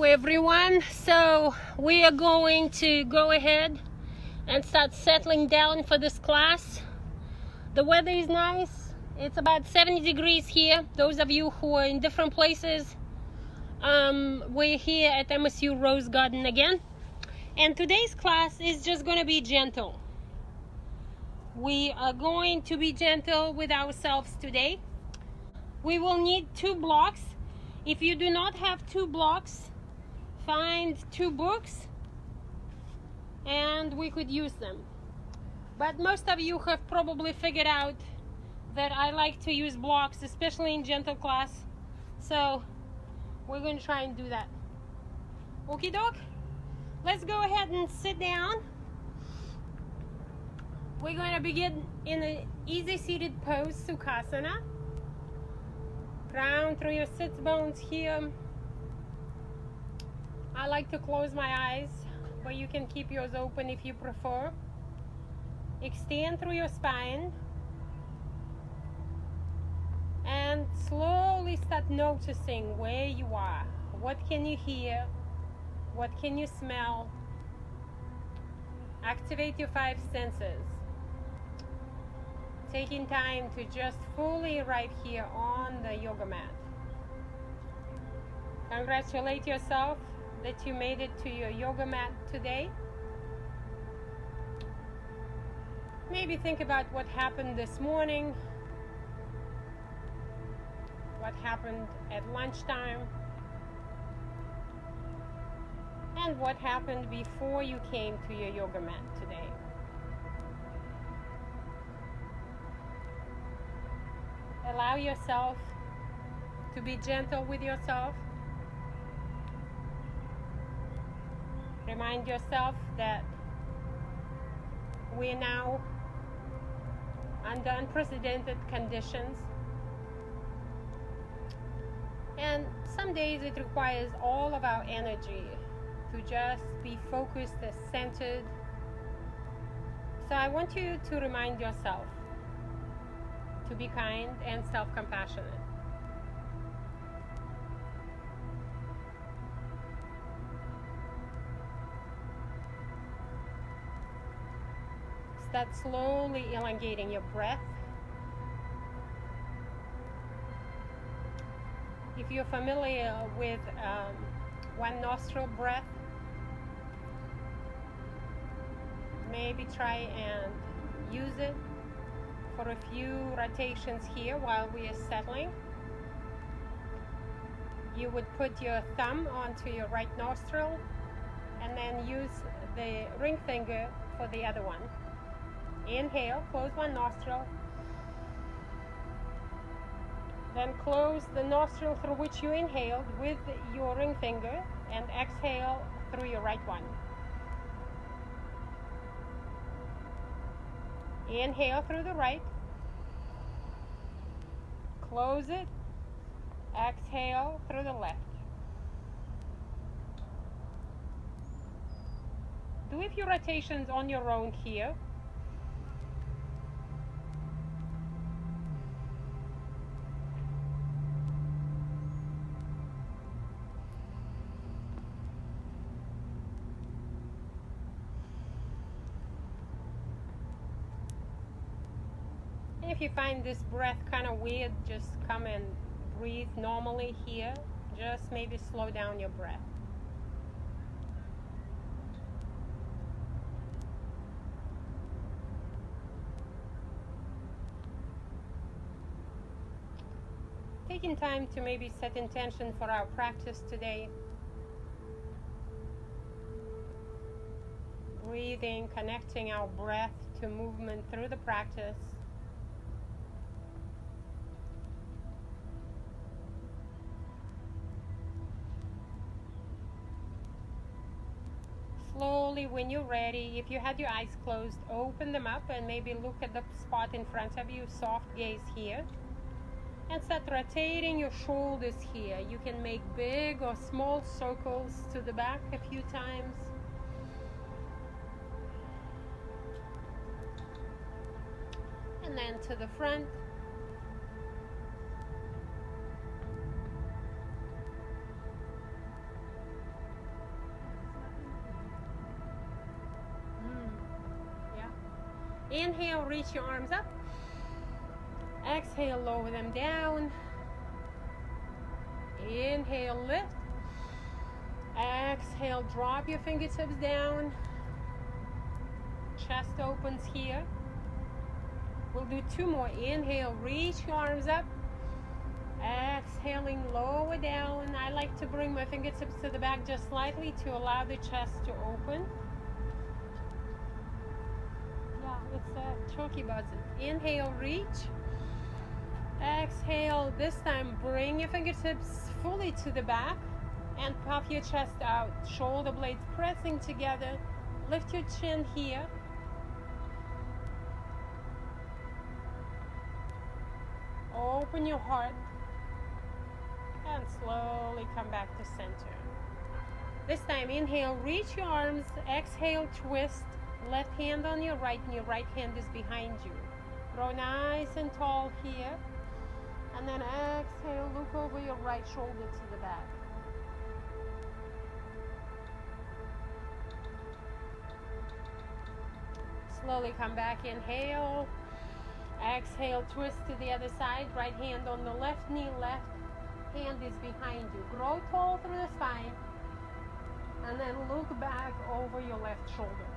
everyone. So we are going to go ahead and start settling down for this class. The weather is nice. It's about 70 degrees here. Those of you who are in different places, we're here at MSU Rose Garden again. And today's class is just going to be gentle. We are going to be gentle with ourselves today. We will need 2 blocks. If you do not have 2 blocks, find 2 books and we could use them. But most of you have probably figured out that I like to use blocks, especially in gentle class. So we're going to try and do that. Okie doke? Let's go ahead and sit down. We're going to begin in an easy seated pose, Sukhasana. Round through your sit bones here. I like to close my eyes, but you can keep yours open if you prefer. Extend through your spine. And slowly start noticing where you are. What can you hear? What can you smell? Activate your 5 senses. Taking time to just fully right here on the yoga mat. Congratulate yourself that you made it to your yoga mat today. Maybe think about what happened this morning, what happened at lunchtime, and what happened before you came to your yoga mat today. Allow yourself to be gentle with yourself. Remind yourself that we're now under unprecedented conditions. And some days it requires all of our energy to just be focused and centered. So I want you to remind yourself to be kind and self-compassionate. Start slowly elongating your breath. If you're familiar with one nostril breath, maybe try and use it for a few rotations here while we are settling. You would put your thumb onto your right nostril and then use the ring finger for the other one. Inhale, close one nostril. Then close the nostril through which you inhaled with your ring finger and exhale through your right one. Inhale through the right. Close it. Exhale through the left. Do a few rotations on your own here. If you find this breath kind of weird, just come and breathe normally here. Just maybe slow down your breath. Taking time to maybe set intention for our practice today. Breathing, connecting our breath to movement through the practice. Slowly, when you're ready, if you had your eyes closed, open them up and maybe look at the spot in front of you. Soft gaze here. And start rotating your shoulders here. You can make big or small circles to the back a few times. And then to the front. Inhale, reach your arms up. Exhale, lower them down. Inhale, lift. Exhale, drop your fingertips down. Chest opens here. We'll do 2 more. Inhale, reach your arms up. Exhaling, lower down. I like to bring my fingertips to the back just slightly to allow the chest to open. Yeah, it's a turkey buzzing. Inhale, reach. Exhale, this time bring your fingertips fully to the back and puff your chest out. Shoulder blades pressing together. Lift your chin here. Open your heart and slowly come back to center. This time, inhale, reach your arms. Exhale, twist. Left hand on your right and your right hand is behind you. Grow nice and tall here. And then exhale, look over your right shoulder to the back. Slowly come back, inhale. Exhale, twist to the other side. Right hand on the left knee, left hand is behind you. Grow tall through the spine. And then look back over your left shoulder.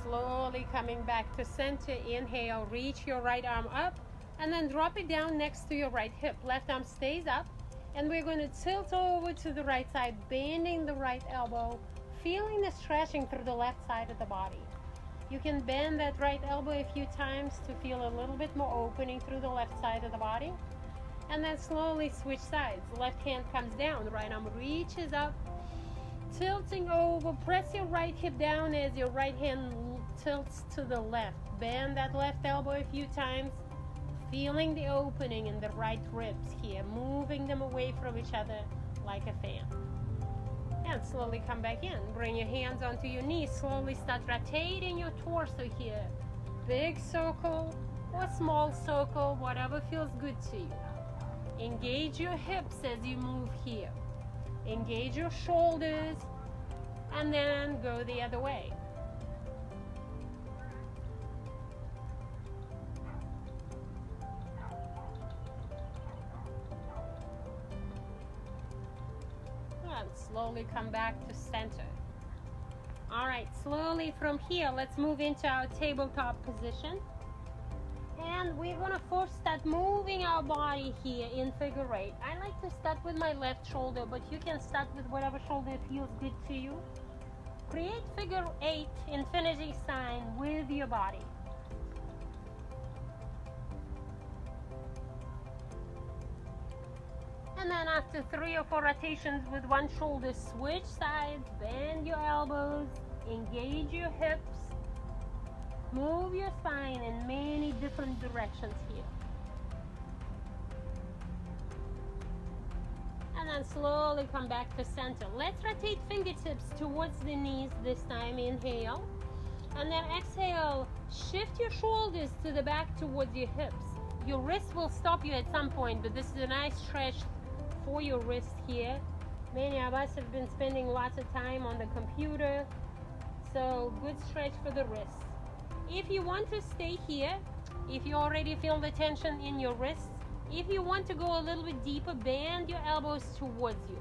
Slowly coming back to center. Inhale, reach your right arm up and then drop it down next to your right hip. Left arm stays up and we're going to tilt over to the right side, bending the right elbow, feeling the stretching through the left side of the body. You can bend that right elbow a few times to feel a little bit more opening through the left side of the body. And then slowly switch sides. Left hand comes down, right arm reaches up, tilting over. Press your right hip down as your right hand tilts to the left. Bend that left elbow a few times, feeling the opening in the right ribs here, moving them away from each other like a fan. And slowly come back in. Bring your hands onto your knees. Slowly start rotating your torso here. Big circle or small circle, whatever feels good to you. Engage your hips as you move here. Engage your shoulders and then go the other way. And slowly come back to center. All right, slowly from here, let's move into our tabletop position. And we're gonna first start moving our body here in figure 8. I like to start with my left shoulder, but you can start with whatever shoulder feels good to you. Create figure 8 infinity sign with your body. And then after 3 or 4 rotations with one shoulder, switch sides, bend your elbows, engage your hips, move your spine in many different directions here. And then slowly come back to center. Let's rotate fingertips towards the knees this time. Inhale. And then exhale. Shift your shoulders to the back towards your hips. Your wrist will stop you at some point, but this is a nice stretch for your wrist here. Many of us have been spending lots of time on the computer, so good stretch for the wrist. If you want to stay here, if you already feel the tension in your wrists, if you want to go a little bit deeper, bend your elbows towards you.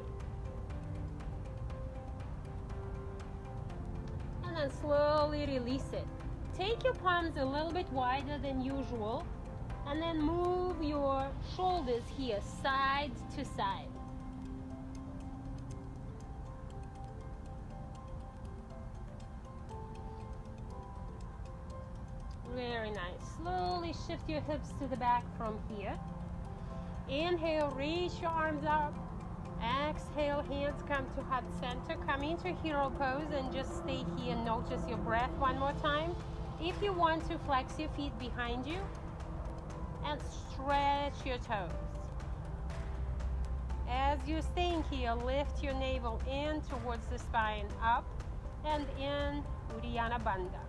And then slowly release it. Take your palms a little bit wider than usual, and then move your shoulders here, side to side. Very nice. Slowly shift your hips to the back from here. Inhale, reach your arms up. Exhale, hands come to heart center. Come into hero pose and just stay here. Notice your breath one more time. If you want to, flex your feet behind you and stretch your toes. As you're staying here, lift your navel in towards the spine, up and in, Uddiyana Bandha.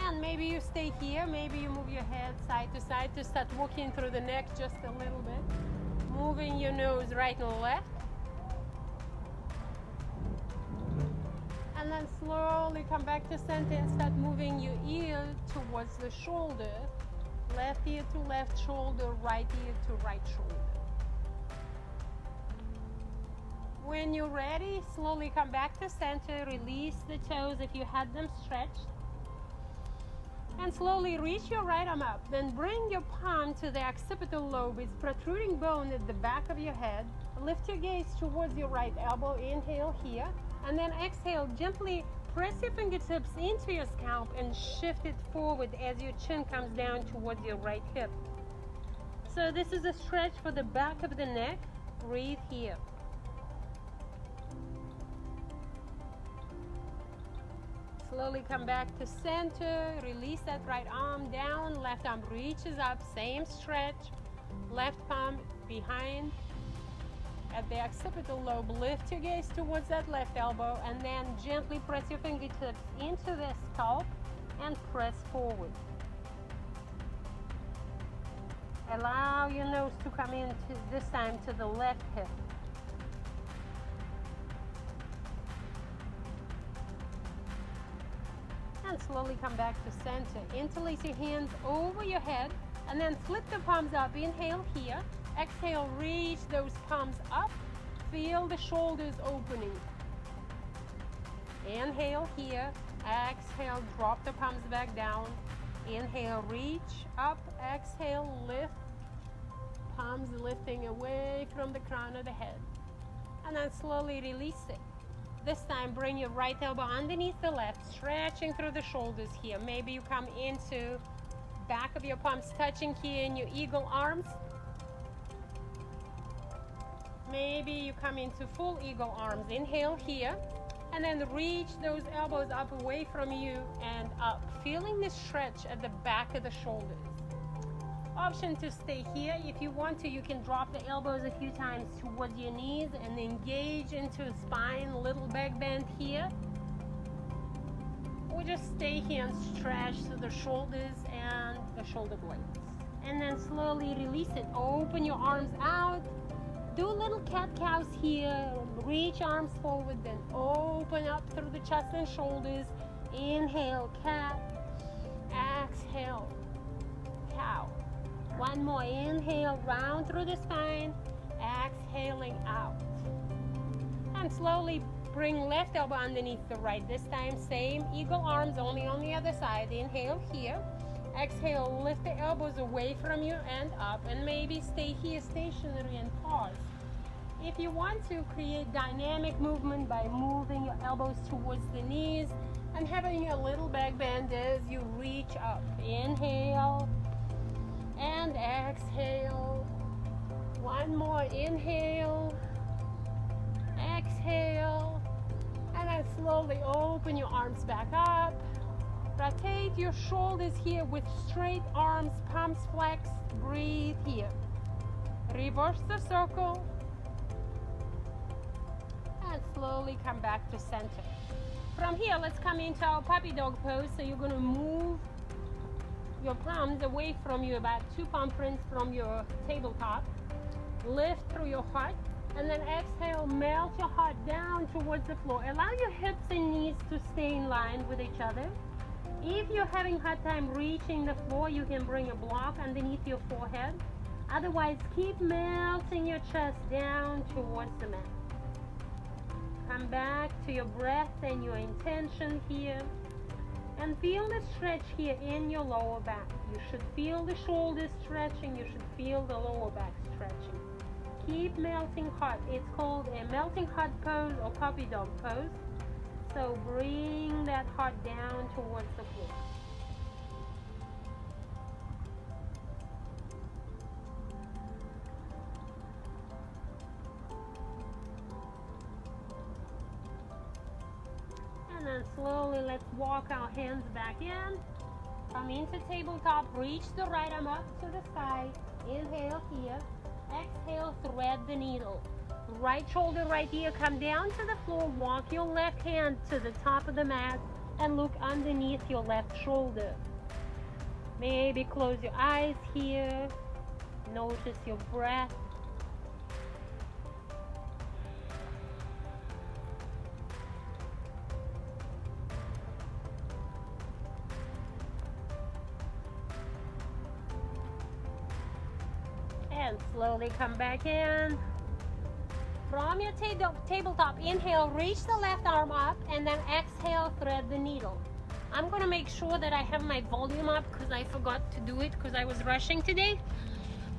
And maybe you stay here, maybe you move your head side to side to start walking through the neck just a little bit. Moving your nose right and left. And then slowly come back to center and start moving your ear towards the shoulder. Left ear to left shoulder, right ear to right shoulder. When you're ready, slowly come back to center, release the toes if you had them stretched. And slowly reach your right arm up. Then bring your palm to the occipital lobe. It's protruding bone at the back of your head. Lift your gaze towards your right elbow. Inhale here. And then exhale, gently press your fingertips into your scalp and shift it forward as your chin comes down towards your right hip. So this is a stretch for the back of the neck. Breathe here. Slowly come back to center, release that right arm down, left arm reaches up, same stretch, left palm behind at the occipital lobe, lift your gaze towards that left elbow and then gently press your fingertips into the scalp and press forward. Allow your nose to come in this time to the left hip. And slowly come back to center. Interlace your hands over your head and then flip the palms up. Inhale here. Exhale, reach those palms up. Feel the shoulders opening. Inhale here. Exhale, drop the palms back down. Inhale, reach up. Exhale, lift. Palms lifting away from the crown of the head. And then slowly release it. This time, bring your right elbow underneath the left, stretching through the shoulders here. Maybe you come into back of your palms touching here in your eagle arms. Maybe you come into full eagle arms. Inhale here, and then reach those elbows up away from you and up. Feeling the stretch at the back of the shoulders. Option to stay here. If you want to, you can drop the elbows a few times towards your knees and engage into spine, little back bend here. Or just stay here and stretch to the shoulders and the shoulder blades. And then slowly release it. Open your arms out. Do little cat-cows here. Reach arms forward, then open up through the chest and shoulders. Inhale, cat. Exhale, cow. One more. Inhale, round through the spine. Exhaling out. And slowly bring left elbow underneath the right. This time, same eagle arms, only on the other side. Inhale here. Exhale, lift the elbows away from you and up. And maybe stay here stationary and pause. If you want to create dynamic movement by moving your elbows towards the knees and having a little back bend as you reach up. Inhale. And exhale. One more. Inhale. Exhale. And then slowly open your arms back up. Rotate your shoulders here with straight arms, palms flexed. Breathe here. Reverse the circle. And slowly come back to center. From here, let's come into our puppy dog pose. So you're going to move your palms away from you, about 2 palm prints from your tabletop. Lift through your heart and then exhale, melt your heart down towards the floor. Allow your hips and knees to stay in line with each other. If you're having a hard time reaching the floor, you can bring a block underneath your forehead. Otherwise, keep melting your chest down towards the mat. Come back to your breath and your intention here. And feel the stretch here in your lower back. You should feel the shoulders stretching. You should feel the lower back stretching. Keep melting heart. It's called a melting heart pose or puppy dog pose. So bring that heart down towards the floor. And then slowly let's walk our hands back in. Come into tabletop. Reach the right arm up to the sky. Inhale here. Exhale, thread the needle. Right shoulder, right ear, come down to the floor. Walk your left hand to the top of the mat and look underneath your left shoulder. Maybe close your eyes here. Notice your breath. and slowly come back in. From your tabletop, inhale, reach the left arm up, and then exhale, thread the needle. I'm gonna make sure that I have my volume up because I forgot to do it because I was rushing today.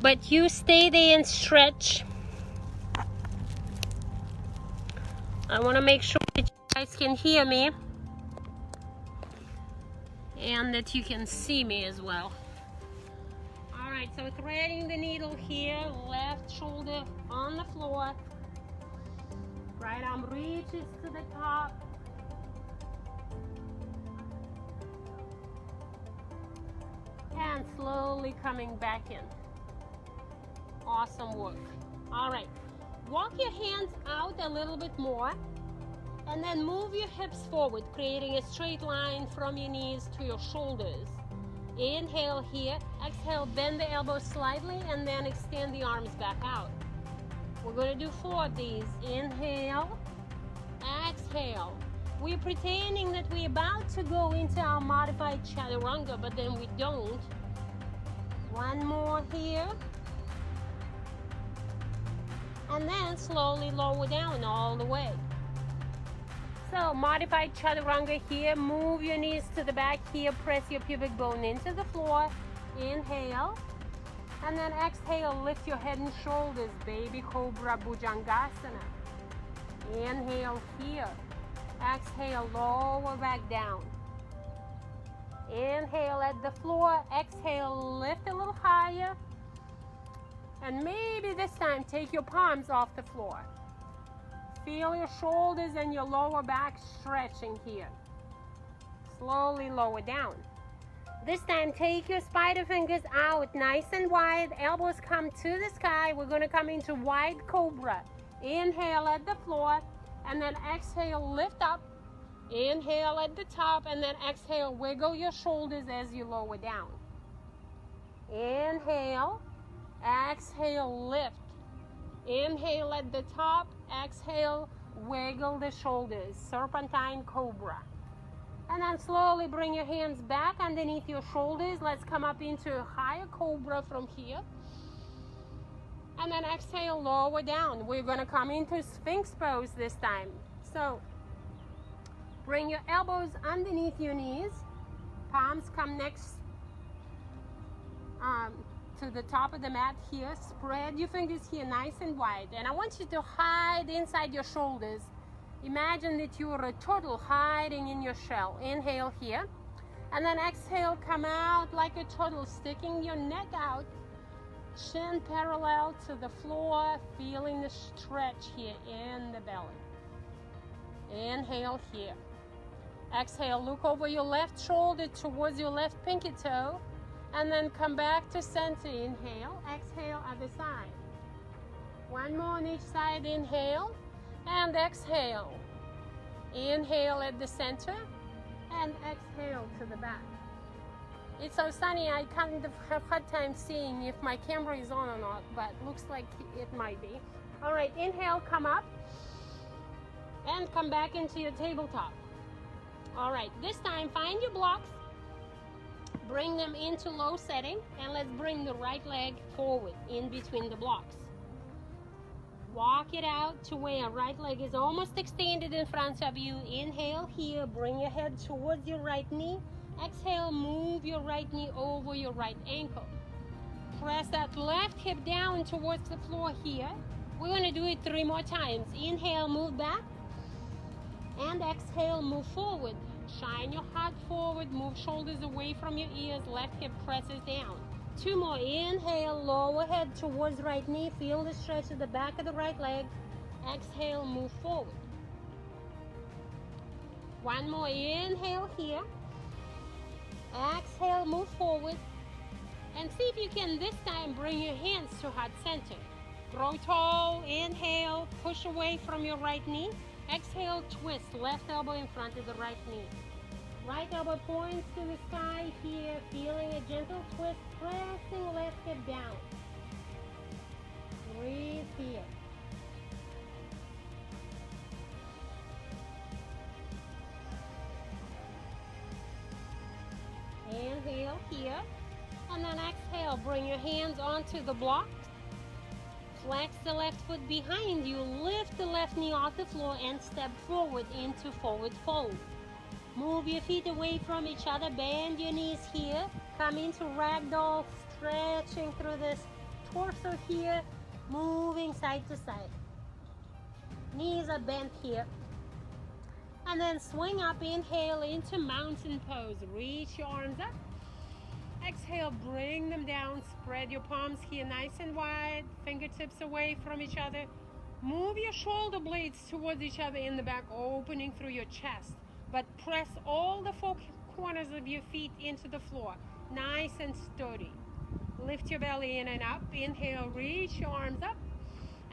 But you stay there and stretch. I wanna make sure that you guys can hear me and that you can see me as well. All right, so threading the needle here, left shoulder on the floor. Right arm reaches to the top. And slowly coming back in. Awesome work. All right, walk your hands out a little bit more and then move your hips forward, creating a straight line from your knees to your shoulders. Inhale here, exhale, bend the elbows slightly and then extend the arms back out. We're going to do 4 of these. Inhale, exhale. We're pretending that we're about to go into our modified chaturanga, but then we don't. One more here. And then slowly lower down all the way. So modified chaturanga here. Move your knees to the back here. Press your pubic bone into the floor. Inhale. And then exhale, lift your head and shoulders, baby cobra bhujangasana. Inhale here. Exhale, lower back down. Inhale at the floor. Exhale, lift a little higher. And maybe this time take your palms off the floor. Feel your shoulders and your lower back stretching here. Slowly lower down. This time, take your spider fingers out nice and wide. Elbows come to the sky. We're going to come into wide cobra. Inhale at the floor, and then exhale, lift up. Inhale at the top, and then exhale, wiggle your shoulders as you lower down. Inhale, exhale, lift. Inhale at the top, exhale, wiggle the shoulders. Serpentine cobra. And then slowly bring your hands back underneath your shoulders. Let's come up into a higher cobra from here. And then exhale, lower down. We're going to come into Sphinx pose this time. So bring your elbows underneath your knees. Palms come next to the top of the mat here. Spread your fingers here nice and wide. And I want you to hide inside your shoulders. Imagine that you are a turtle hiding in your shell. Inhale here. And then exhale, come out like a turtle, sticking your neck out. Chin parallel to the floor, feeling the stretch here in the belly. Inhale here. Exhale, look over your left shoulder towards your left pinky toe. And then come back to center. Inhale, exhale, other side. One more on each side. Inhale. And exhale. Inhale at the center and exhale to the back. It's so sunny, I kind of have hard time seeing if my camera is on or not, but looks like it might be. All right, inhale, come up and come back into your tabletop. All right, this time find your blocks, bring them into low setting, and let's bring the right leg forward in between the blocks. Walk it out to where your right leg is almost extended in front of you. Inhale here, bring your head towards your right knee. Exhale, move your right knee over your right ankle. Press that left hip down towards the floor here. We're going to do it 3 more times. Inhale, move back. And exhale, move forward. Shine your heart forward, move shoulders away from your ears. Left hip presses down. 2 more. Inhale, lower head towards right knee. Feel the stretch at the back of the right leg. Exhale, move forward. 1 more. Inhale here. Exhale, move forward. And see if you can this time bring your hands to heart center. Grow tall. Inhale, push away from your right knee. Exhale, twist. Left elbow in front of the right knee. Right elbow points to the sky here, feeling a gentle twist, pressing left hip down. Breathe here. Inhale here, and then exhale. Bring your hands onto the block. Flex the left foot behind you, lift the left knee off the floor and step forward into forward fold. Move your feet away from each other, bend your knees here, come into ragdoll, stretching through this torso here, moving side to side. Knees are bent here. And then swing up, inhale into mountain pose. Reach your arms up. Exhale, bring them down. Spread your palms here nice and wide. Fingertips away from each other. Move your shoulder blades towards each other in the back, opening through your chest. But press all the four corners of your feet into the floor. Nice and sturdy. Lift your belly in and up. Inhale, reach your arms up.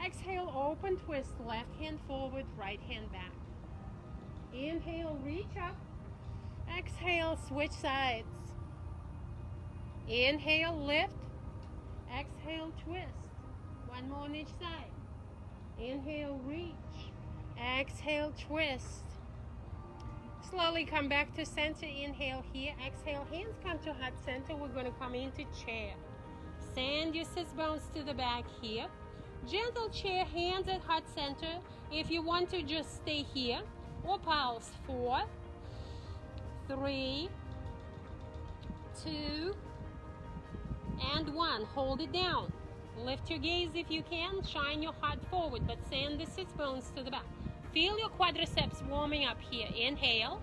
Exhale, open twist. Left hand forward, right hand back. Inhale, reach up. Exhale, switch sides. Inhale, lift. Exhale, twist. One more on each side. Inhale, reach. Exhale, twist. Slowly come back to center. Inhale here. Exhale, hands come to heart center. We're going to come into chair. Send your sit bones to the back here. Gentle chair, hands at heart center. If you want to, just stay here. Or pulse. 4, 3, 2, and 1. Hold it down. Lift your gaze if you can. Shine your heart forward, but send the sit bones to the back. Feel your quadriceps warming up here. Inhale.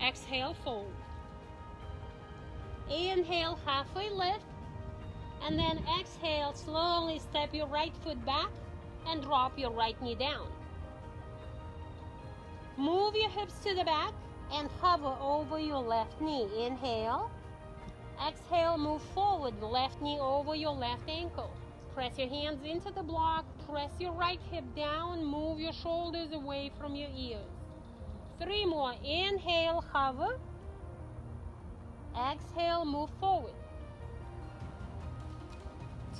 Exhale, fold. Inhale, halfway lift. And then exhale, slowly step your right foot back and drop your right knee down. Move your hips to the back and hover over your left knee. Inhale. Exhale, move forward. Left knee over your left ankle. Press your hands into the block. Press your right hip down. Move your shoulders away from your ears. 3 more. Inhale, hover. Exhale, move forward.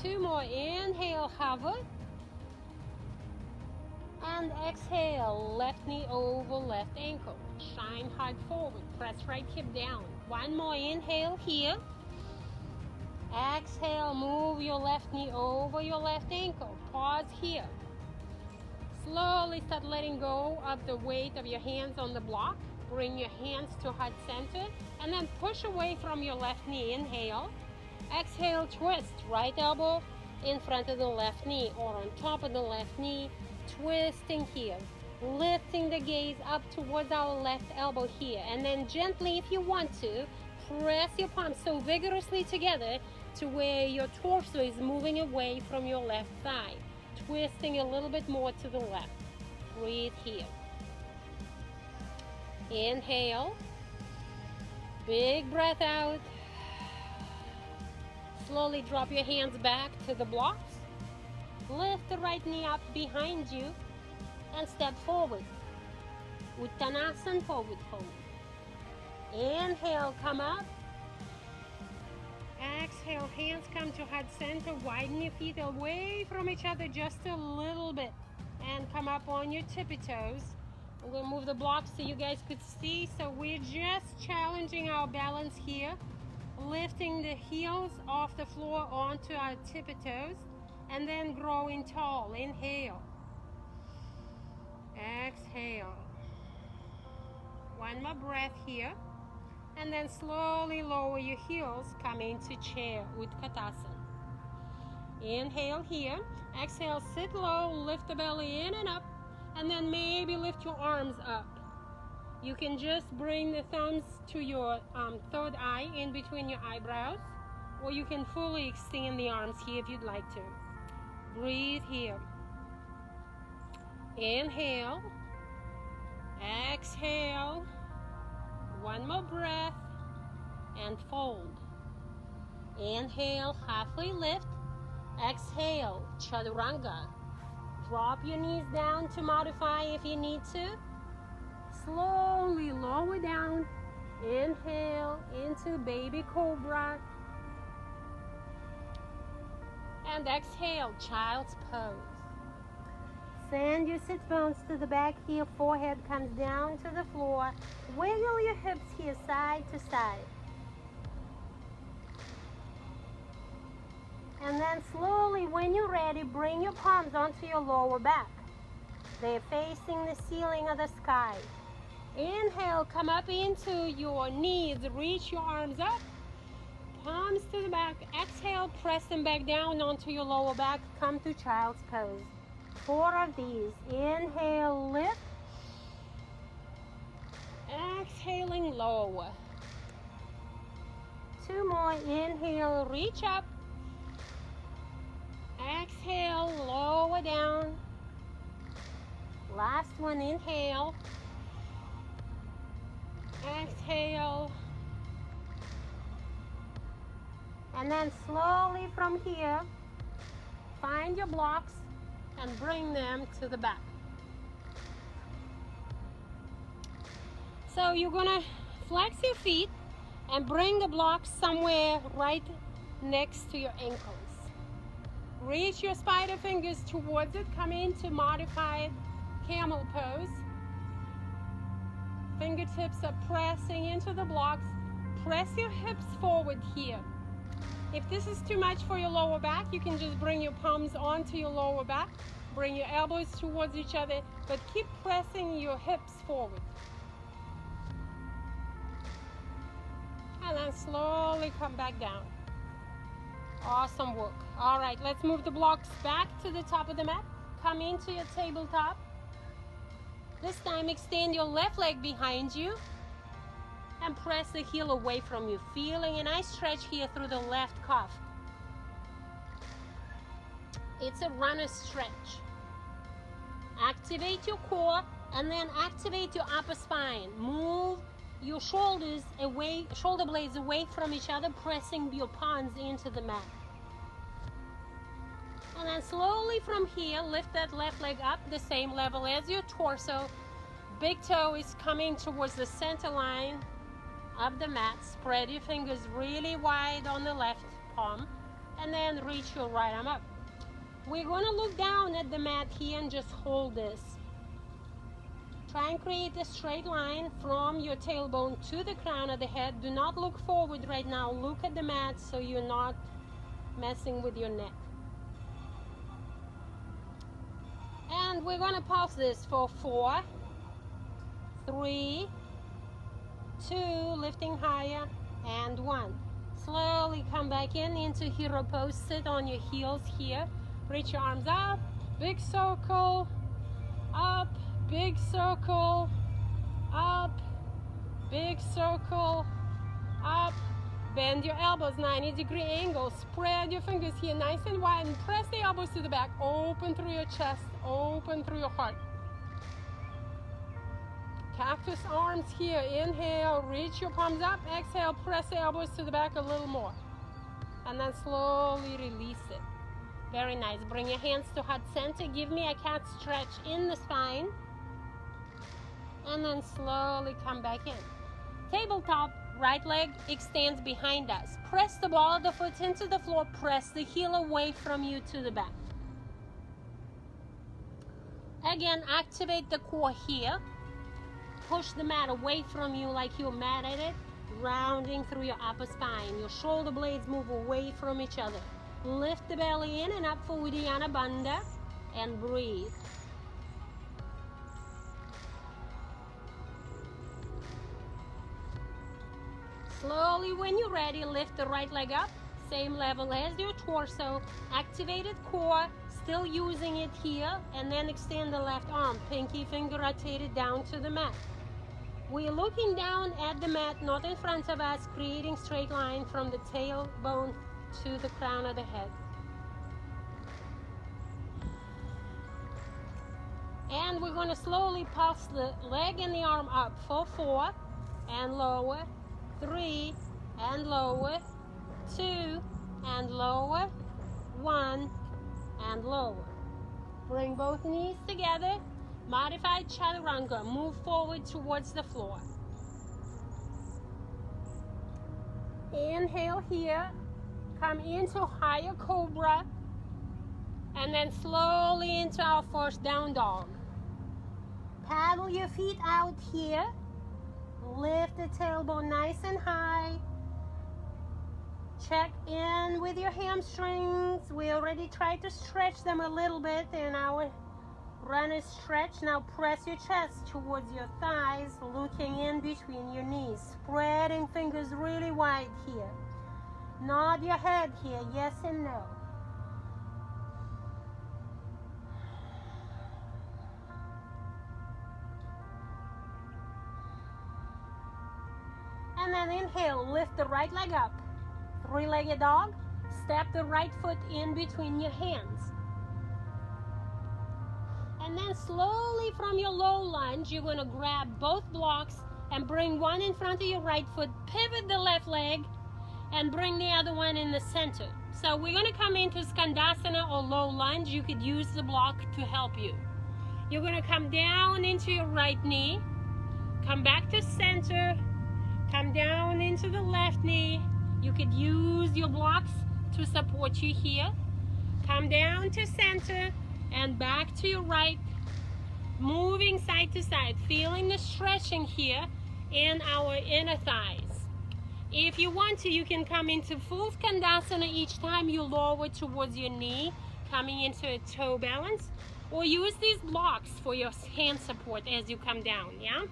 2 more. Inhale, hover. And exhale, left knee over left ankle. Shine hard forward. Press right hip down. 1 more. Inhale here. Exhale, move your left knee over your left ankle. Pause here. Slowly start letting go of the weight of your hands on the block. Bring your hands to heart center and then push away from your left knee. Inhale. Exhale, twist. Right elbow in front of the left knee or on top of the left knee. Twisting here. Lifting the gaze up towards our left elbow here. And then gently, if you want to, press your palms so vigorously together to where your torso is moving away from your left thigh. Twisting a little bit more to the left. Breathe here. Inhale. Big breath out. Slowly drop your hands back to the blocks. Lift the right knee up behind you and step forward. Uttanasana, forward fold. Inhale, come up. Exhale, hands come to heart center. Widen your feet away from each other just a little bit. And come up on your tippy toes. I'm going to move the blocks so you guys could see. So we're just challenging our balance here. Lifting the heels off the floor onto our tippy toes. And then growing tall. Inhale. Exhale. 1 more breath here. And then slowly lower your heels. Come into chair, Utkatasana. Inhale here. Exhale, sit low. Lift the belly in and up. And then maybe lift your arms up. You can just bring the thumbs to your third eye in between your eyebrows. Or you can fully extend the arms here if you'd like to. Breathe here. Inhale. Exhale. 1 more breath. And fold. Inhale, halfway lift. Exhale, chaturanga. Drop your knees down to modify if you need to. Slowly lower down. Inhale into baby cobra. And exhale, child's pose. Send your sit bones to the back here. Forehead comes down to the floor. Wiggle your hips here side to side. And then slowly, when you're ready, bring your palms onto your lower back. They're facing the ceiling of the sky. Inhale, come up into your knees, reach your arms up, palms to the back. Exhale, press them back down onto your lower back, come to child's pose. 4 of these. Inhale, lift. Exhaling, lower. 2 more. Inhale, reach up. Exhale, lower down. Last one. Inhale. Exhale. And then slowly from here, find your blocks and bring them to the back. So you're gonna flex your feet and bring the blocks somewhere right next to your ankles. Reach your spider fingers towards it. Come into modified camel pose. Fingertips are pressing into the blocks. Press your hips forward here. If this is too much for your lower back, you can just bring your palms onto your lower back. Bring your elbows towards each other, but keep pressing your hips forward. And then slowly come back down. Awesome work. All right, let's move the blocks back to the top of the mat. Come into your tabletop. This time, extend your left leg behind you and press the heel away from you, feeling a nice stretch here through the left calf. It's a runner stretch. Activate your core and then activate your upper spine. Move your shoulders away, shoulder blades away from each other, pressing your palms into the mat. And then slowly from here, lift that left leg up the same level as your torso. Big toe is coming towards the center line of the mat. Spread your fingers really wide on the left palm and then reach your right arm up. We're going to look down at the mat here and just hold this. Try and create a straight line from your tailbone to the crown of the head. Do not look forward right now. Look at the mat so you're not messing with your neck. And we're going to pause this for 4, 3, 2, lifting higher, and 1. Slowly come back into hero pose. Sit on your heels here. Reach your arms up. Big circle. Up. Big circle. Up. Big circle. Up. Bend your elbows, 90-degree angle. Spread your fingers here nice and wide and press the elbows to the back. Open through your chest. Open through your heart. Cactus arms here. Inhale, reach your palms up. Exhale, press the elbows to the back a little more. And then slowly release it. Very nice. Bring your hands to heart center. Give me a cat stretch in the spine. And then slowly come back in. Tabletop, right leg extends behind us. Press the ball of the foot into the floor. Press the heel away from you to the back. Again, activate the core here. Push the mat away from you like you're mad at it, rounding through your upper spine. Your shoulder blades move away from each other. Lift the belly in and up for Uddiyana Bandha and breathe. Slowly, when you're ready, lift the right leg up, same level as your torso. Activated core, still using it here, and then extend the left arm. Pinky finger rotated down to the mat. We're looking down at the mat, not in front of us, creating straight line from the tailbone to the crown of the head. And we're going to slowly pulse the leg and the arm up for 4 and lower, 3 and lower, 2 and lower, 1 and lower. Bring both knees together. Modified chaturanga. Move forward towards the floor. Inhale here. Come into higher cobra. And then slowly into our first down dog. Paddle your feet out here. Lift the tailbone nice and high. Check in with your hamstrings. We already tried to stretch them a little bit in our runner stretch. Now press your chest towards your thighs, looking in between your knees, spreading fingers really wide here. Nod your head here, yes and no. And then inhale, lift the right leg up. Three-legged dog. Step the right foot in between your hands. And then slowly from your low lunge, you're going to grab both blocks and bring one in front of your right foot, pivot the left leg, and bring the other one in the center. So we're going to come into Skandasana or low lunge. You could use the block to help you. You're going to come down into your right knee, come back to center, come down into the left knee. You could use your blocks to support you here. Come down to center and back to your right, moving side to side, feeling the stretching here in our inner thighs. If you want to, you can come into full Skandasana each time you lower towards your knee, coming into a toe balance, or use these blocks for your hand support as you come down, yeah?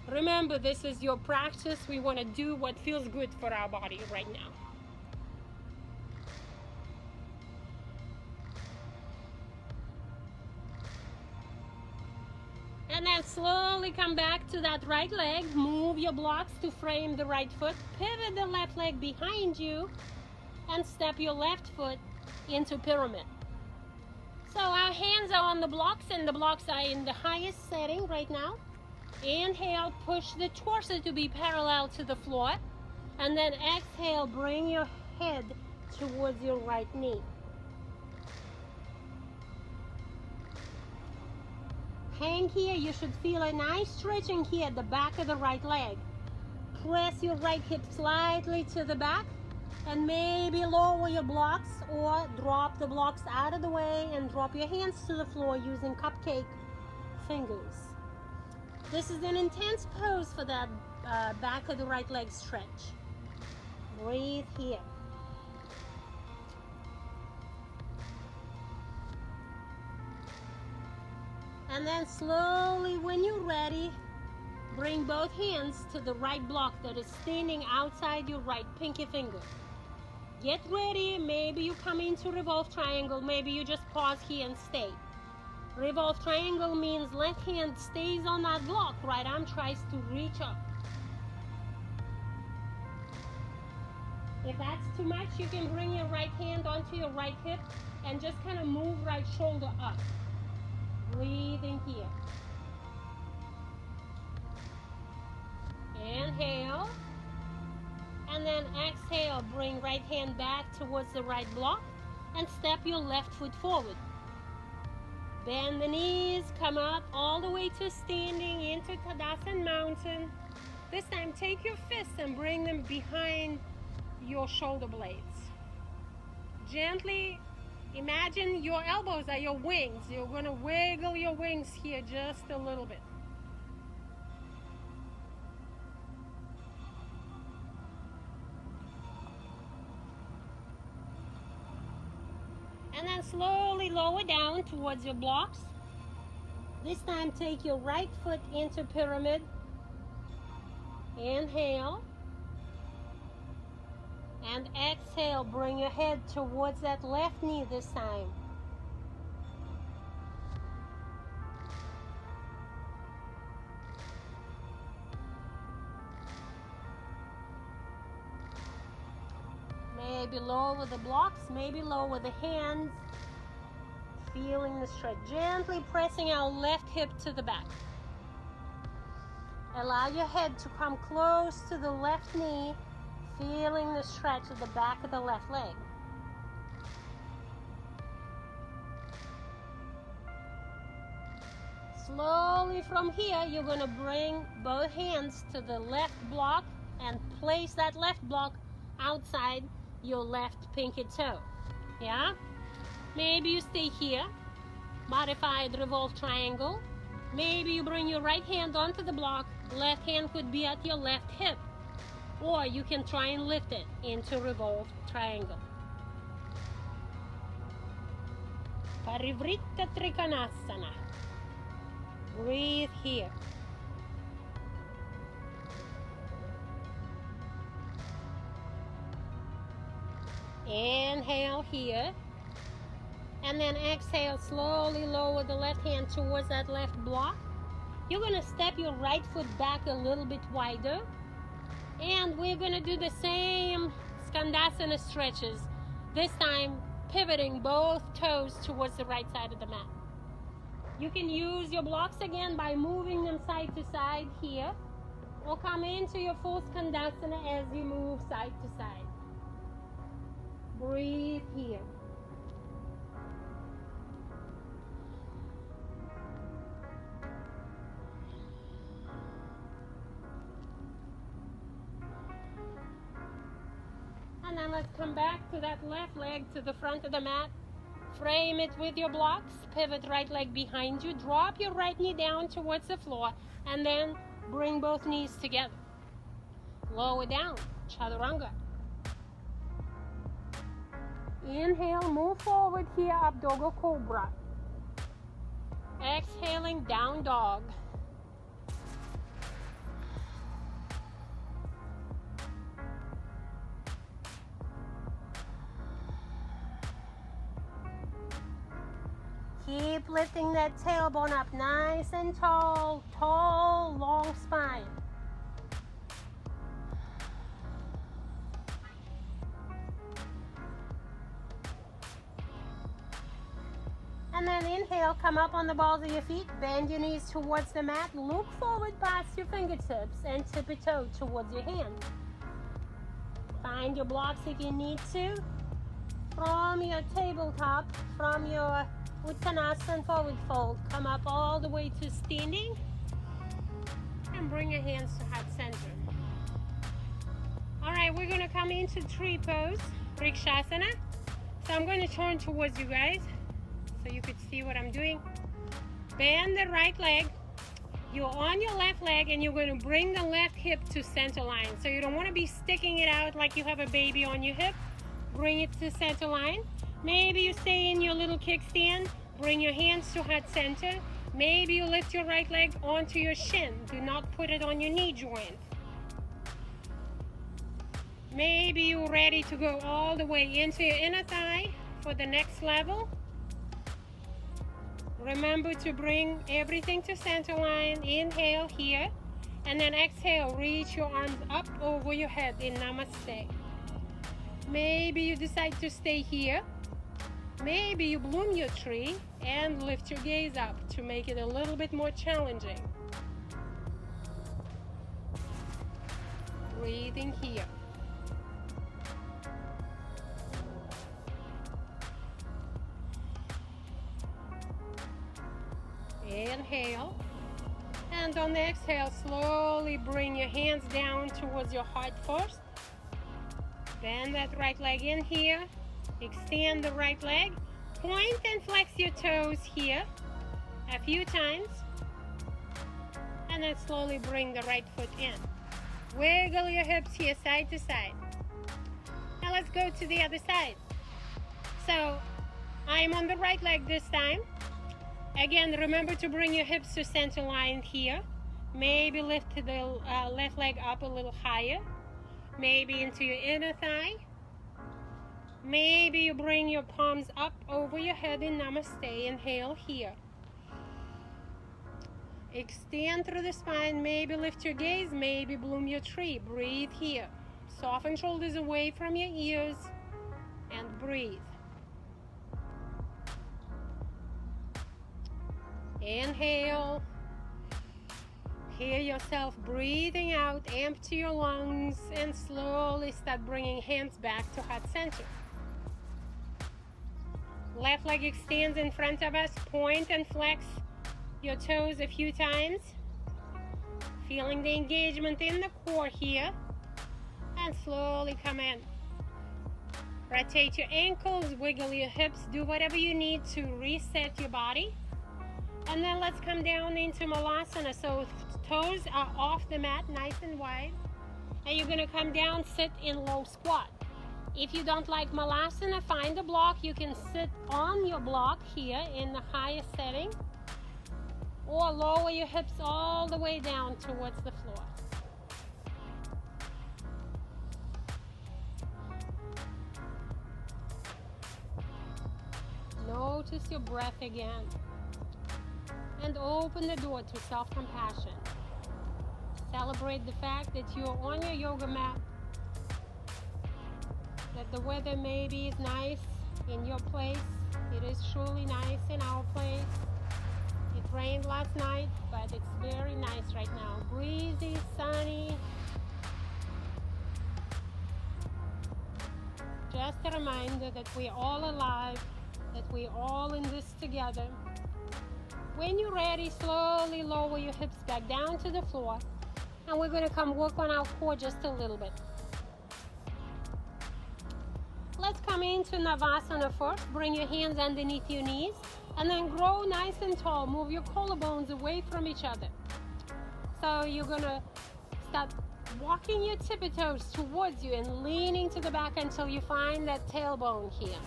Remember, this is your practice. We want to do what feels good for our body right now. And then slowly come back to that right leg. Move your blocks to frame the right foot. Pivot the left leg behind you and step your left foot into pyramid. So our hands are on the blocks and the blocks are in the highest setting right now. Inhale, push the torso to be parallel to the floor. And then exhale, bring your head towards your right knee. Hang here. You should feel a nice stretching here at the back of the right leg. Press your right hip slightly to the back and maybe lower your blocks or drop the blocks out of the way and drop your hands to the floor using cupcake fingers. This is an intense pose for that back of the right leg stretch. Breathe here. And then slowly, when you're ready, bring both hands to the right block that is standing outside your right pinky finger. Get ready. Maybe you come into revolve triangle. Maybe you just pause here and stay. Revolve triangle means left hand stays on that block, right arm tries to reach up. If that's too much, you can bring your right hand onto your right hip and just kind of move right shoulder up. Breathing here. Inhale. And then exhale, bring right hand back towards the right block and step your left foot forward. Bend the knees, come up all the way to standing into Tadasana Mountain. This time take your fists and bring them behind your shoulder blades. Gently imagine your elbows are your wings. You're going to wiggle your wings here just a little bit. And then slowly lower down towards your blocks. This time take your right foot into pyramid. Inhale. And exhale, bring your head towards that left knee this time. Maybe lower the blocks, maybe lower the hands. Feeling the stretch. Gently pressing our left hip to the back. Allow your head to come close to the left knee. Feeling the stretch at the back of the left leg. Slowly from here, you're going to bring both hands to the left block and place that left block outside your left pinky toe. Yeah? Maybe you stay here. Modified revolve triangle. Maybe you bring your right hand onto the block. Left hand could be at your left hip. Or you can try and lift it into revolved triangle. Parivritta Trikonasana. Breathe here. Inhale here. And then exhale, slowly lower the left hand towards that left block. You're going to step your right foot back a little bit wider. And we're going to do the same Skandasana stretches. This time, pivoting both toes towards the right side of the mat. You can use your blocks again by moving them side to side here. Or come into your full Skandasana as you move side to side. Breathe here. And then let's come back to that left leg to the front of the mat. Frame it with your blocks. Pivot right leg behind you. Drop your right knee down towards the floor. And then bring both knees together. Lower down. Chaturanga. Inhale, move forward here, up Dogo Cobra. Exhaling, down dog. Keep lifting that tailbone up nice and tall, long spine. And then inhale, come up on the balls of your feet, bend your knees towards the mat, look forward past your fingertips and tippy-toe towards your hand. Find your blocks if you need to. From your tabletop, from your Uttanasana forward fold, come up all the way to standing and bring your hands to heart center. All right, we're gonna come into tree pose, Vrikshasana. So I'm gonna turn towards you guys so you could see what I'm doing. Bend the right leg. You're on your left leg and you're gonna bring the left hip to center line. So you don't wanna be sticking it out like you have a baby on your hip. Bring it to center line. Maybe you stay in your little kickstand. Bring your hands to heart center. Maybe you lift your right leg onto your shin. Do not put it on your knee joint. Maybe you're ready to go all the way into your inner thigh for the next level. Remember to bring everything to center line. Inhale here. And then exhale, reach your arms up over your head in Namaste. Maybe you decide to stay here. Maybe you bloom your tree and lift your gaze up to make it a little bit more challenging. Breathing here. Inhale. And on the exhale, slowly bring your hands down towards your heart first. Bend that right leg in here. Extend the right leg. Point and flex your toes here a few times. And then slowly bring the right foot in. Wiggle your hips here side to side. Now let's go to the other side. So I'm on the right leg this time. Again, remember to bring your hips to center line here. Maybe lift the left leg up a little higher. Maybe into your inner thigh. Maybe you bring your palms up over your head in Namaste. Inhale here. Extend through the spine. Maybe lift your gaze. Maybe bloom your tree. Breathe here. Soften shoulders away from your ears. And breathe. Inhale. Hear yourself breathing out. Empty your lungs. And slowly start bringing hands back to heart center. Left leg extends in front of us. Point and flex your toes a few times. Feeling the engagement in the core here. And slowly come in. Rotate your ankles, wiggle your hips, do whatever you need to reset your body. And then let's come down into Malasana. So toes are off the mat, nice and wide. And you're gonna come down, sit in low squat. If you don't like malasana, find a block. You can sit on your block here in the highest setting, or lower your hips all the way down towards the floor. Notice your breath again. And open the door to self-compassion. Celebrate the fact that you're on your yoga mat, that the weather maybe is nice in your place. It is truly nice in our place. It rained last night, but it's very nice right now. Breezy, sunny. Just a reminder that we're all alive, that we're all in this together. When you're ready, slowly lower your hips back down to the floor, and we're going to come work on our core just a little bit. Let's come into Navasana first. Bring your hands underneath your knees, and then grow nice and tall. Move your collarbones away from each other. So you're going to start walking your tippy toes towards you and leaning to the back until you find that tailbone here.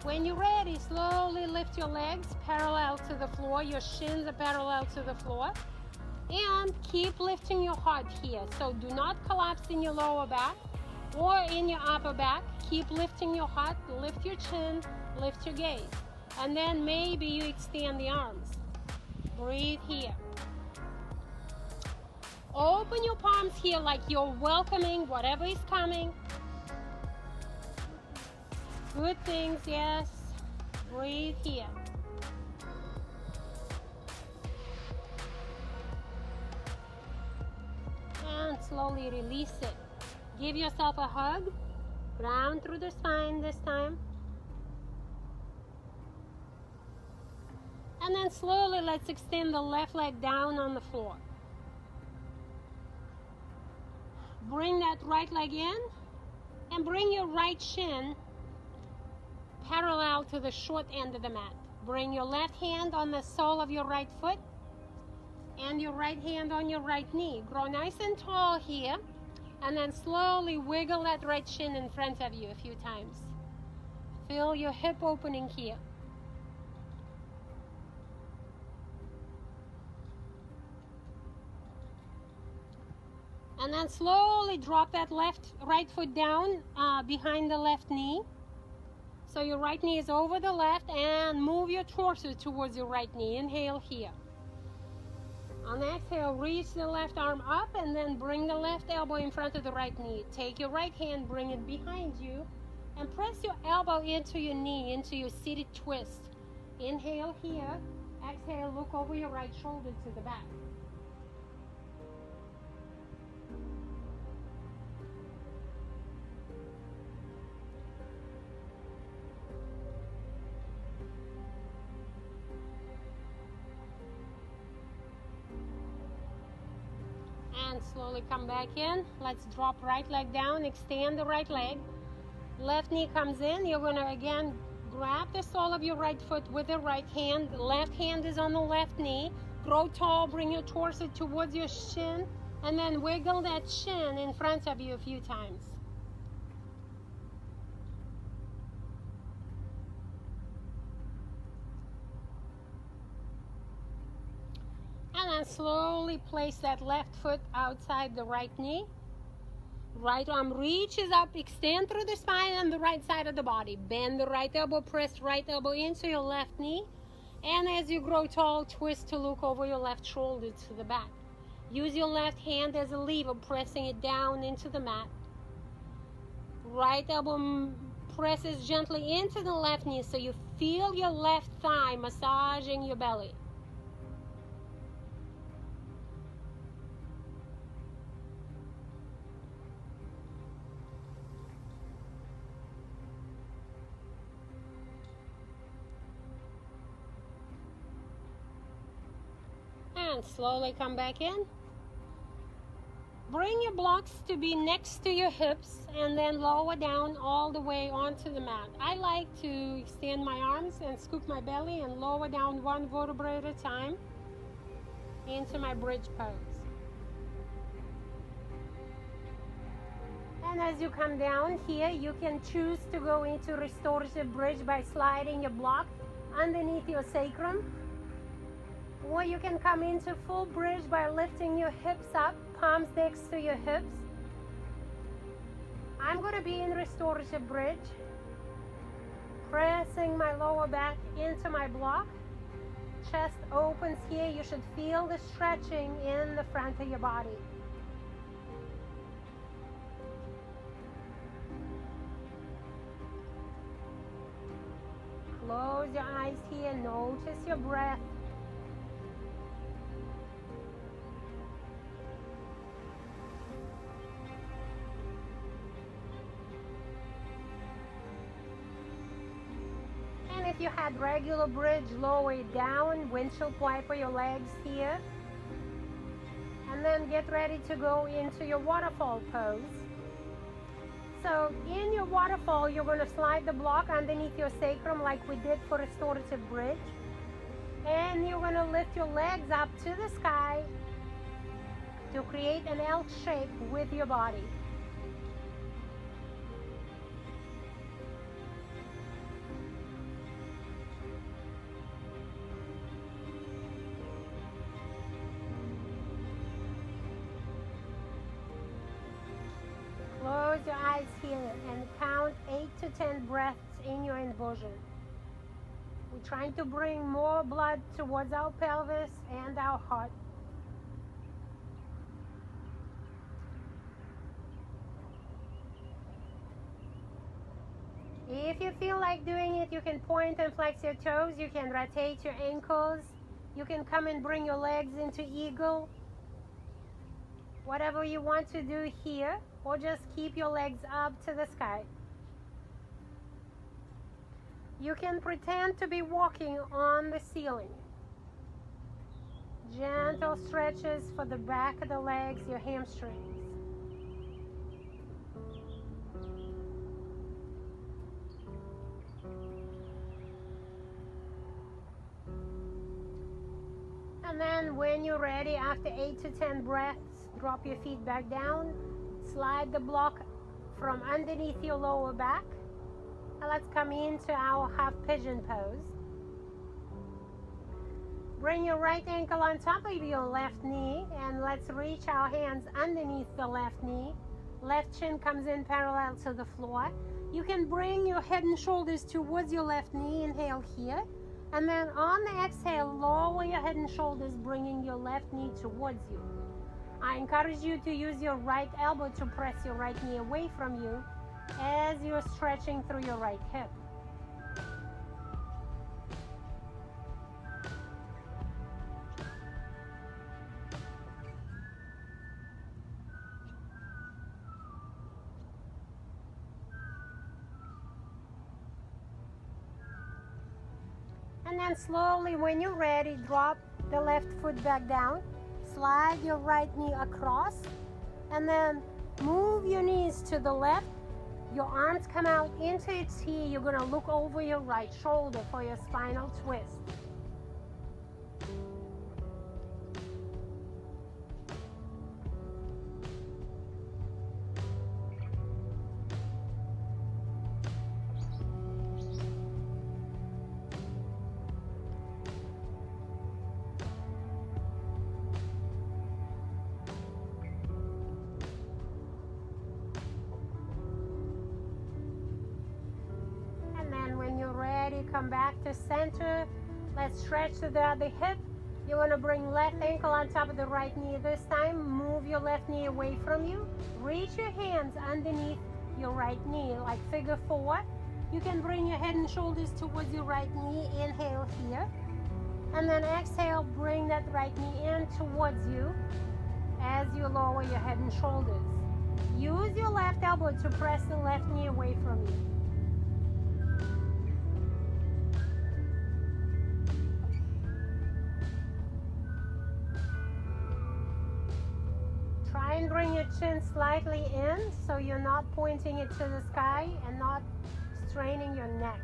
When you're ready, slowly lift your legs parallel to the floor. Your shins are parallel to the floor. And keep lifting your heart here. So do not collapse in your lower back or in your upper back. Keep lifting your heart, lift your chin, lift your gaze. And then maybe you extend the arms. Breathe here. Open your palms here like you're welcoming whatever is coming. Good things, yes. Breathe here. And slowly release it. Give yourself a hug. Ground through the spine this time. And then slowly let's extend the left leg down on the floor. Bring that right leg in and bring your right shin parallel to the short end of the mat. Bring your left hand on the sole of your right foot and your right hand on your right knee. Grow nice and tall here, and then slowly wiggle that right shin in front of you a few times. Feel your hip opening here. And then slowly drop that right foot down behind the left knee. So your right knee is over the left, and move your torso towards your right knee. Inhale here. On exhale, reach the left arm up and then bring the left elbow in front of the right knee. Take your right hand, bring it behind you, and press your elbow into your knee, into your seated twist. Inhale here. Exhale, look over your right shoulder to the back. And slowly come back in. Let's drop right leg down, extend the right leg. Left knee comes in. You're going to again grab the sole of your right foot with the right hand. The left hand is on the left knee. Grow tall, bring your torso towards your shin, and then wiggle that shin in front of you a few times. And then slowly place that left foot outside the right knee. Right arm reaches up, extend through the spine on the right side of the body. Bend the right elbow, press right elbow into your left knee. And as you grow tall, twist to look over your left shoulder to the back. Use your left hand as a lever, pressing it down into the mat. Right elbow presses gently into the left knee so you feel your left thigh massaging your belly. And slowly come back in. Bring your blocks to be next to your hips and then lower down all the way onto the mat. I like to extend my arms and scoop my belly and lower down one vertebrae at a time into my bridge pose. And as you come down here, you can choose to go into restorative bridge by sliding your block underneath your sacrum. Or you can come into full bridge by lifting your hips up, palms next to your hips. I'm going to be in restorative bridge, pressing my lower back into my block. Chest opens here. You should feel the stretching in the front of your body. Close your eyes here. Notice your breath. And if you had regular bridge, lower it down, windshield wiper your legs here. And then get ready to go into your waterfall pose. So in your waterfall, you're going to slide the block underneath your sacrum like we did for restorative bridge. And you're going to lift your legs up to the sky to create an L shape with your body. Close your eyes here and count 8 to 10 breaths in your inversion. We're trying to bring more blood towards our pelvis and our heart. If you feel like doing it, you can point and flex your toes. You can rotate your ankles. You can come and bring your legs into eagle. Whatever you want to do here, or just keep your legs up to the sky. You can pretend to be walking on the ceiling. Gentle stretches for the back of the legs, your hamstrings. And then when you're ready, after 8 to 10 breaths, drop your feet back down. Slide the block from underneath your lower back. And let's come into our half pigeon pose. Bring your right ankle on top of your left knee and let's reach our hands underneath the left knee. Left shin comes in parallel to the floor. You can bring your head and shoulders towards your left knee. Inhale here. And then on the exhale, lower your head and shoulders, bringing your left knee towards you. I encourage you to use your right elbow to press your right knee away from you as you're stretching through your right hip. And then slowly, when you're ready, drop the left foot back down. Slide your right knee across. And then move your knees to the left. Your arms come out into a T. You're going to look over your right shoulder for your spinal twist. Come back to center. Let's stretch to the other hip. You want to bring left ankle on top of the right knee this time. Move your left knee away from you. Reach your hands underneath your right knee like figure 4. You can bring your head and shoulders towards your right knee. Inhale here. And then exhale, bring that right knee in towards you as you lower your head and shoulders. Use your left elbow to press the left knee away from you. Try and bring your chin slightly in so you're not pointing it to the sky and not straining your neck.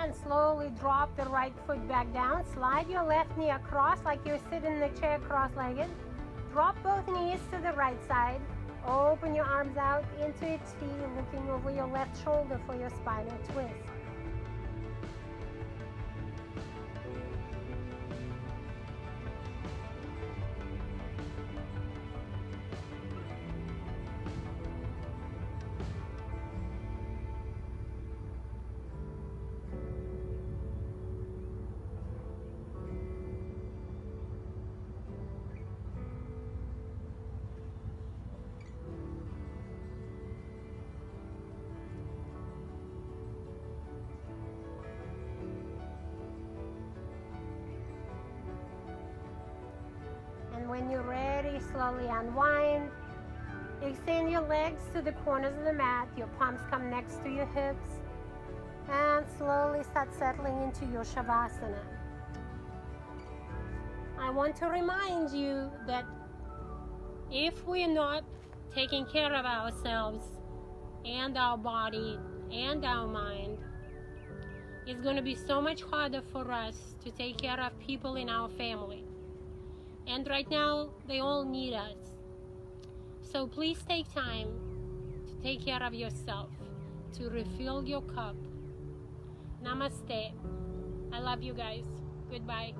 And slowly drop the right foot back down. Slide your left knee across like you're sitting in the chair cross-legged. Drop both knees to the right side. Open your arms out into a T, looking over your left shoulder for your spinal twist. And when you're ready, slowly unwind. Extend your legs to the corners of the mat. Your palms come next to your hips. And slowly start settling into your Shavasana. I want to remind you that if we're not taking care of ourselves and our body and our mind, it's going to be so much harder for us to take care of people in our family. And right now, they all need us. So please take time to take care of yourself, to refill your cup. Namaste. I love you guys. Goodbye.